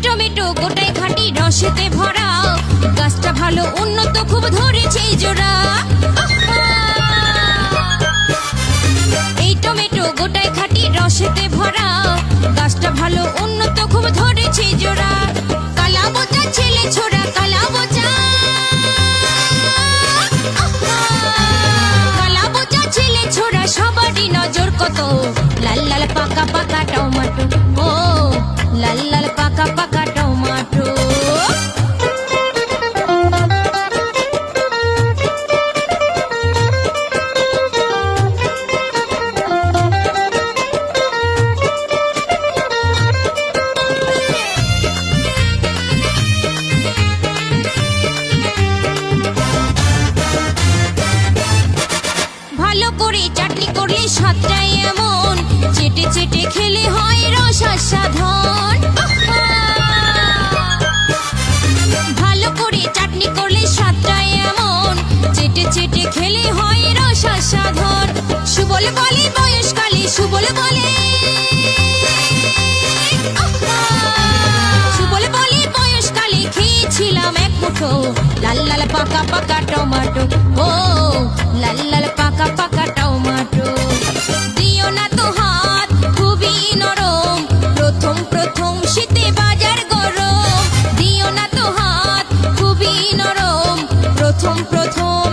Tomato গোটায় খাঁটি রসেতে ভরা, গাছটা ভালো উন্নত খুব ধরেছে জোড়া। এই টমেটো গোটায় খাঁটি রসেতে ভরা, গাছটা ভালো উন্নত খুব ধরেছে জোড়া। কালা বোচা ছেলে ছোড়া কালা বোচা, কালা বোচা ছেলে ছোড়া সবারই নজর কত, লাল লাল পাকা পাকা টমেটো, ও লাল লাল পাকা পাকা টমেটো। ভালো করে চাটনি করলে স্বাদটাই এমন, চেটে চেটে খেলে হয় রস আস্বাদন। ভালো করে চাটনি করলে স্বাদটাই এমন, চেটে চেটে খেলে হয় রস আস্বাদন। সুবল বলে বয়সকালে সুবল বলে, সুবল বলে বয়সকালে খেয়েছিলাম এক মুঠো, লাল লাল পাকা পাকা টমেটো, ও লাল লাল পাকা পাকা টমেটো। দিও না তো হাত খুবই নরম, প্রথম প্রথম শীতে বাজার গরম। দিও না তো হাত খুবই নরম, প্রথম প্রথম